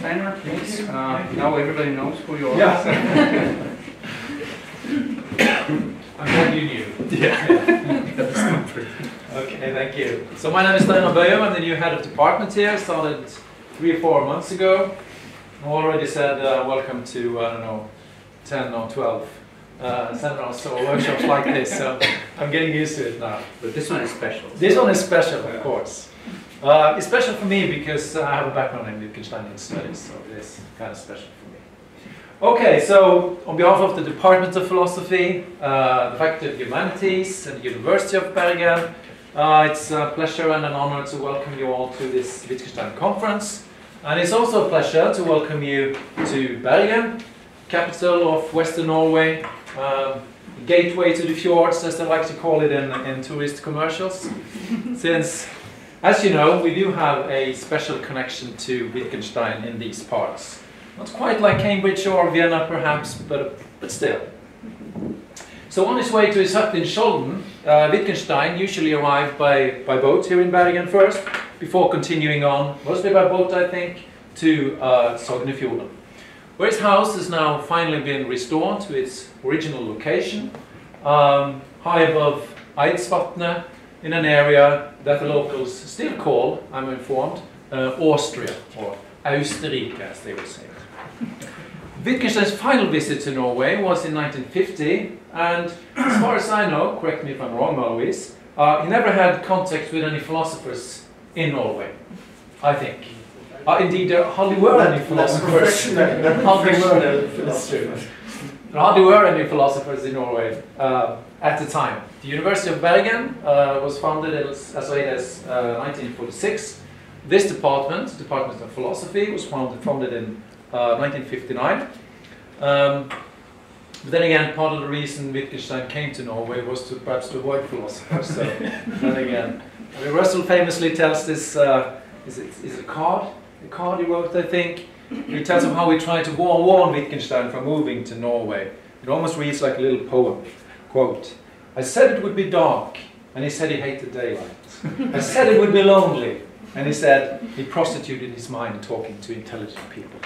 Steinar, please. Now everybody knows who you are. Yeah. I'm glad you knew. Yeah. Okay, thank you. So my name is Steinar Bøyum. I'm the new head of department here. Started 3 or 4 months ago. I already said welcome to, I don't know, 10 or 12 seminars or workshops like this. So I'm getting used to it now. But this one is special. This one is special, of course. It's special for me because I have a background in Wittgensteinian studies, so it is kind of special for me. Okay, so on behalf of the Department of Philosophy, the Faculty of Humanities and the University of Bergen, it's a pleasure and an honor to welcome you all to this Wittgenstein conference. And it's also a pleasure to welcome you to Bergen, capital of Western Norway, gateway to the fjords, as they like to call it in tourist commercials. Since, as you know, we do have a special connection to Wittgenstein in these parts. Not quite like Cambridge or Vienna, perhaps, but still. So on his way to his hut in Skjolden, Wittgenstein usually arrived by boat here in Bergen first, before continuing on, mostly by boat I think, to Sognefjorden, where his house has now finally been restored to its original location, high above Eidsvatnet, in an area that the locals still call, I'm informed, Austria, or Österrike as they would say. Wittgenstein's final visit to Norway was in 1950, and as far as I know, correct me if I'm wrong Alois, he never had contact with any philosophers in Norway, I think. Indeed, there hardly were any philosophers. There hardly were any philosophers in Norway at the time. The University of Bergen was founded as late as 1946. This department, Department of Philosophy, was founded in 1959. But then again, part of the reason Wittgenstein came to Norway was to perhaps to avoid philosophers. So then again, I mean, Russell famously tells this, is it a card he wrote, I think. He tells him how he tried to warn Wittgenstein from moving to Norway. It almost reads like a little poem. Quote, I said it would be dark, and he said he hated daylight. I said it would be lonely, and he said he prostituted his mind talking to intelligent people.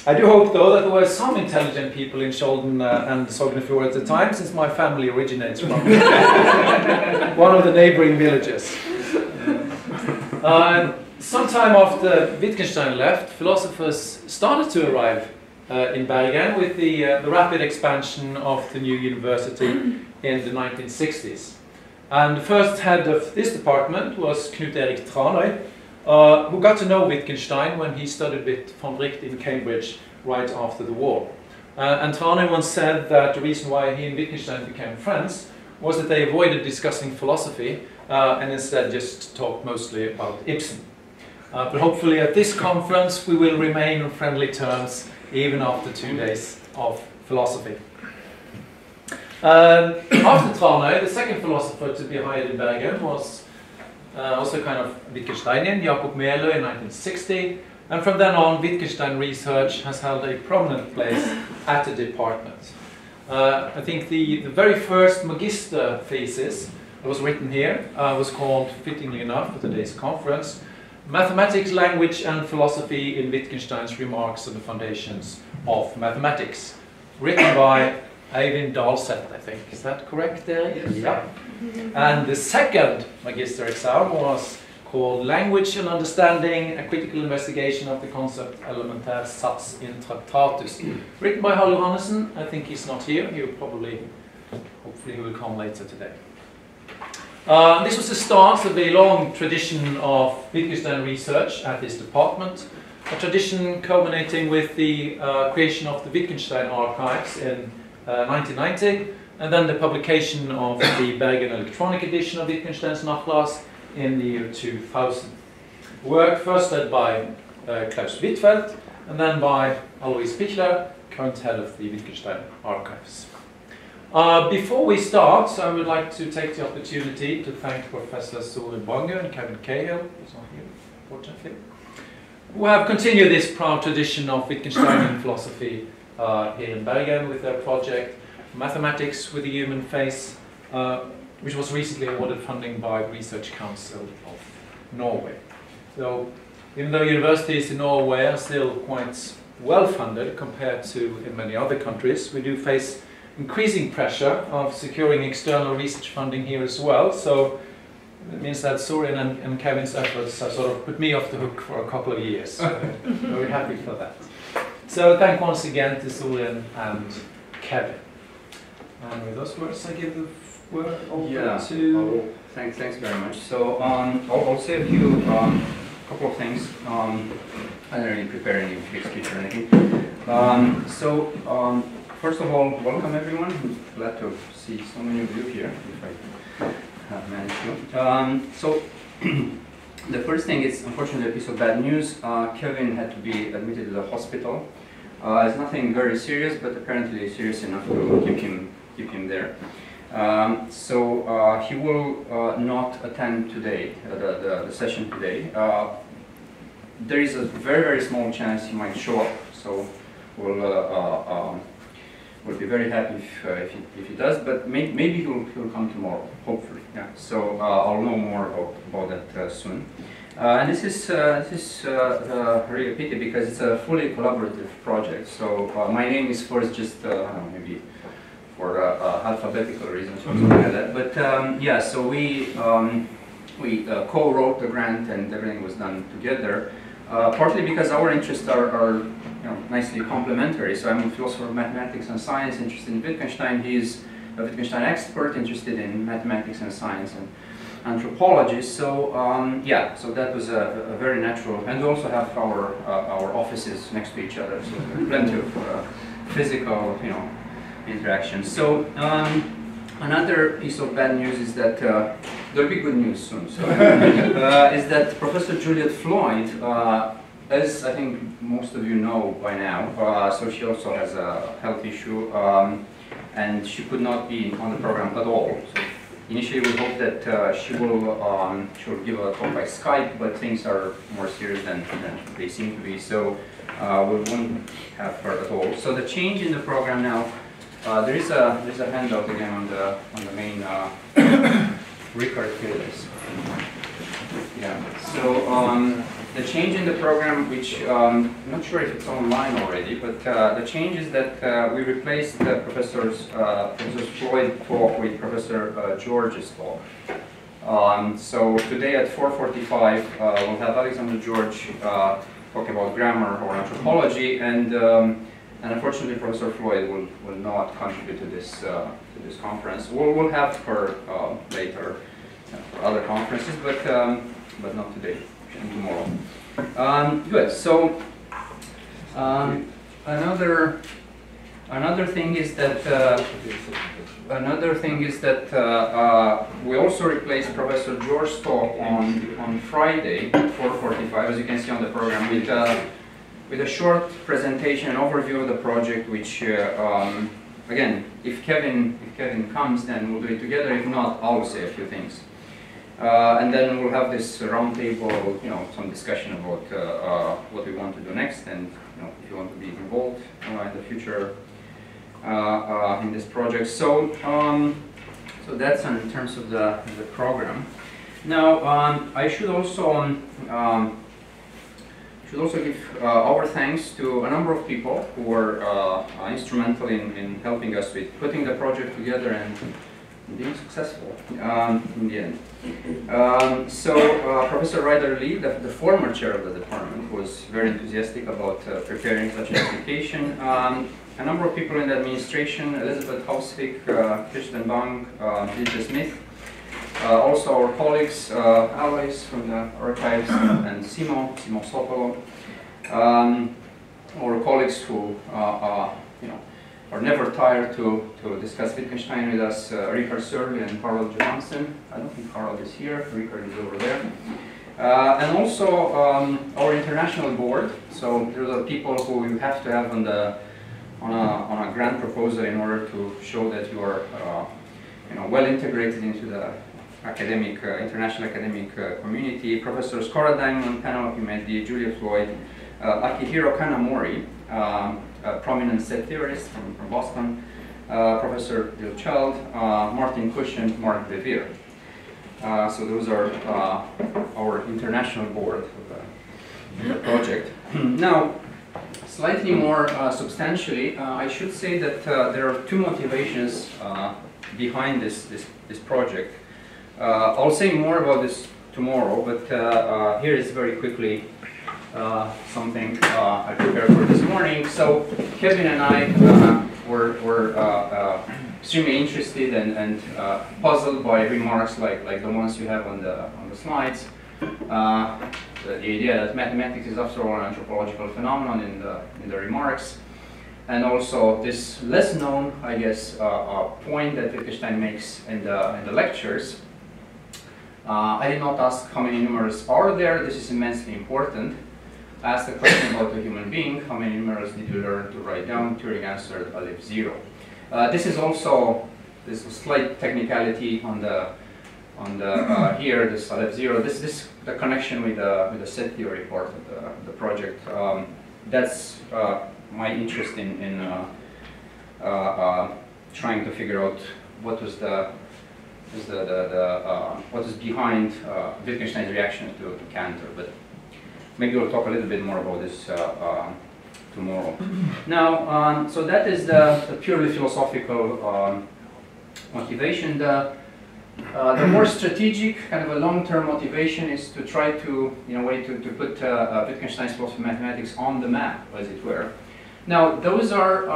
I do hope, though, that there were some intelligent people in Skjolden and Sognefjord at the time, since my family originates from one of the neighboring villages. Sometime after Wittgenstein left, philosophers started to arrive in Bergen with the rapid expansion of the new university in the 1960s. And the first head of this department was Knut Erik Tranøy, who got to know Wittgenstein when he studied with von Wright in Cambridge right after the war. And Tranøy once said that the reason why he and Wittgenstein became friends was that they avoided discussing philosophy and instead just talked mostly about Ibsen. But hopefully at this conference we will remain on friendly terms even after 2 days of philosophy. After Tranøy, the second philosopher to be hired in Bergen was also kind of Wittgensteinian, Jakob Melø in 1960, and from then on Wittgenstein research has held a prominent place at the department. I think the very first magister thesis that was written here was called, fittingly enough for today's conference, Mathematics, Language and Philosophy in Wittgenstein's Remarks on the Foundations of Mathematics, written by Eivind Dahlseth, I think. Is that correct, Derek? Yes. Yeah. And the second magister exam was called Language and Understanding, a Critical Investigation of the Concept Elementär Sats in Tractatus, written by Harald Johannessen. I think he's not here. He'll probably, hopefully he will come later today. This was the start of a long tradition of Wittgenstein research at this department, a tradition culminating with the creation of the Wittgenstein archives in 1990, and then the publication of the Bergen electronic edition of Wittgenstein's Naturalism in the year 2000. Work first led by Klaus Wittfeldt, and then by Alois Pichler, current head of the Wittgenstein archives. Before we start, I would like to take the opportunity to thank Professor Sorin and Kevin Cahill, who's not here, fortunately, who have continued this proud tradition of Wittgensteinian philosophy here in Bergen with their project Mathematics with the Human Face, which was recently awarded funding by the Research Council of Norway. So even though universities in Norway are still quite well funded compared to in many other countries, we do face increasing pressure of securing external research funding here as well. So it means that Sorin and Kevin's efforts have sort of put me off the hook for a couple of years. So we're happy for that. So thank once again to Sorin and Kevin. And with those words, I give the word over to... Thanks very much. So I'll say a few, couple of things. I didn't really prepare any big speech or anything. First of all, welcome everyone. I'm glad to see so many of you here, if I have managed to. The first thing is, unfortunately, a piece of bad news. Kevin had to be admitted to the hospital. It's nothing very serious, but apparently serious enough to keep him there. He will not attend today, the session today. There is a very small chance he might show up, so we'll be very happy if he does, but maybe he'll come tomorrow, hopefully. Yeah. So I'll know more about that soon. And this is really a pity because it's a fully collaborative project. So my name is first just maybe for alphabetical reasons or something like that. But yeah, so we co-wrote the grant and everything was done together. Partly because our interests are nicely complementary. So I'm a philosopher of mathematics and science, interested in Wittgenstein. He's a Wittgenstein expert, interested in mathematics and science and anthropology. So yeah, so that was a very natural. And we also have our offices next to each other, so plenty of physical, interaction. So another piece of bad news is that there'll be good news soon. So is that Professor Juliet Floyd, as I think most of you know by now, so she also has a health issue, and she could not be on the program at all. So initially, we hope that she will give a talk by Skype, but things are more serious than they seem to be. So we won't have her at all. So the change in the program now. There's a handout again on the main record here. Yeah. So the change in the program, which I'm not sure if it's online already, but the change is that we replaced Professor Floyd's talk with Professor George's talk. So today at 4:45 we'll have Alexander George talk about grammar or anthropology, and unfortunately, Professor Floyd will not contribute to this conference. We'll have her later for other conferences, but not today and tomorrow. Good. So another thing is that we also replaced Professor George's talk on Friday at 4:45, as you can see on the program, with a short presentation and overview of the project, which again, if Kevin comes, then we'll do it together. If not, I'll say a few things, and then we'll have this roundtable, some discussion about what we want to do next, and if you want to be involved in the future in this project. So that's in terms of the program. Now I should also give our thanks to a number of people who were instrumental in helping us with putting the project together and being successful in the end. Professor Ryder Lee, the former chair of the department, was very enthusiastic about preparing such an application. A number of people in the administration, Elizabeth Hausvik, Kirsten Bang, Lisa Smith, also our colleagues, Alois from the archives, and Simo Sopolo, our colleagues who are never tired to discuss Wittgenstein with us, Richard Surley and Harold Johansson. I don't think Harold is here, Richard is over there. And also our international board. So there are people who you have to have on a grant proposal in order to show that you are well integrated into the academic, international academic community. Professors Cora Diamond, panel of humanity, Julia Floyd, Akihiro Kanamori, a prominent set theorist from Boston, Professor Bill Child, Martin Cush, and Mark DeVere. So those are our international board of the project. Now, slightly more substantially, I should say that there are two motivations behind this project. I'll say more about this tomorrow, but here is very quickly something I prepared for this morning. So Kevin and I were extremely interested and puzzled by remarks like the ones you have on the slides. The idea that mathematics is after all an anthropological phenomenon in the remarks, and also this less known, I guess, point that Wittgenstein makes in the lectures. I did not ask how many numerals are there. This is immensely important. I asked a question about a human being. How many numerals did you learn to write down? Turing answered Aleph 0. This is also this slight technicality on the here, this Aleph 0. This the connection with the set theory part of the project. That's my interest in trying to figure out what was what is behind Wittgenstein's reaction to Cantor. But maybe we'll talk a little bit more about this tomorrow. Now, so that is the purely philosophical motivation. The more strategic, kind of a long-term motivation is to try to, in a way, to put Wittgenstein's philosophy of mathematics on the map, as it were. Now, those are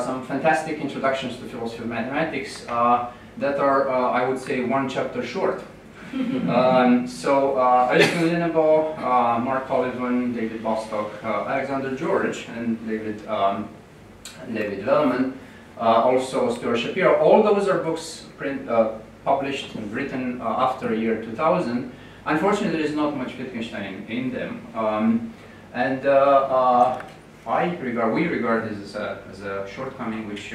some fantastic introductions to philosophy of mathematics that are, I would say, one chapter short. Øystein Lindebaugh, Mark Olivan, David Bostock, Alexander George, and David Wellman, also Stuart Shapiro. All those are books published and written after year 2000. Unfortunately, there is not much Wittgenstein in them, we regard this as a shortcoming which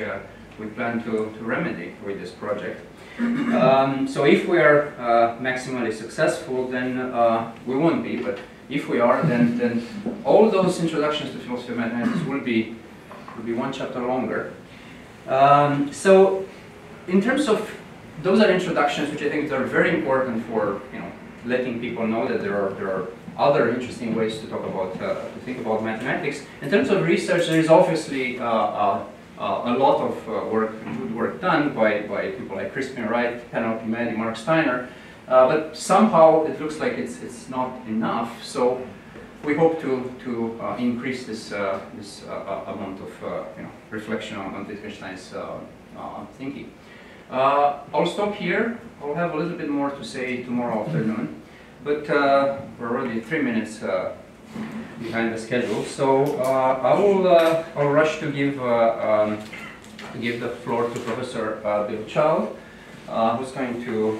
we plan to remedy with this project. So if we are maximally successful, then we won't be, but if we are, then all those introductions to philosophy of mathematics will be one chapter longer. So in terms of, those are introductions which I think are very important for letting people know that there are other interesting ways to talk about, to think about mathematics. In terms of research, there is obviously a lot of good work done by people like Crispin Wright, Penelope Maddy, Mark Steinar, but somehow it looks like it's not enough. So we hope to increase this amount of reflection on Wittgenstein's thinking. I'll stop here. I'll have a little bit more to say tomorrow afternoon, but we're already 3 minutes behind the schedule. So I'll rush to give the floor to Professor Bill Child, who's going to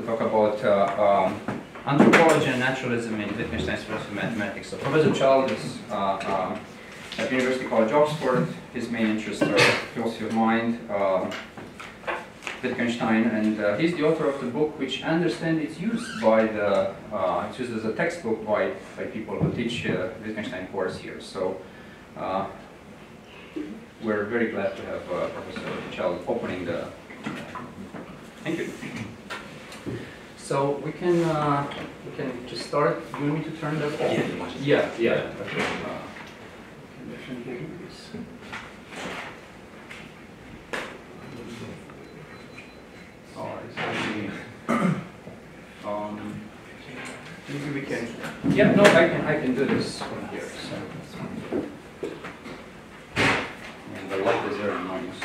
talk about anthropology and naturalism in Wittgenstein's philosophy of mathematics. So Professor Child is at University College Oxford. His main interests are philosophy of mind, Wittgenstein, and he's the author of the book which I understand it's used by it's used as a textbook by people who teach Wittgenstein course here. So we're very glad to have Professor Child opening the. Thank you. So we can just start. Do you want me to turn that off? Yeah. Okay. Can definitely do this. Maybe we can. Yeah, no, I can do this from here. So. And the light is very nice.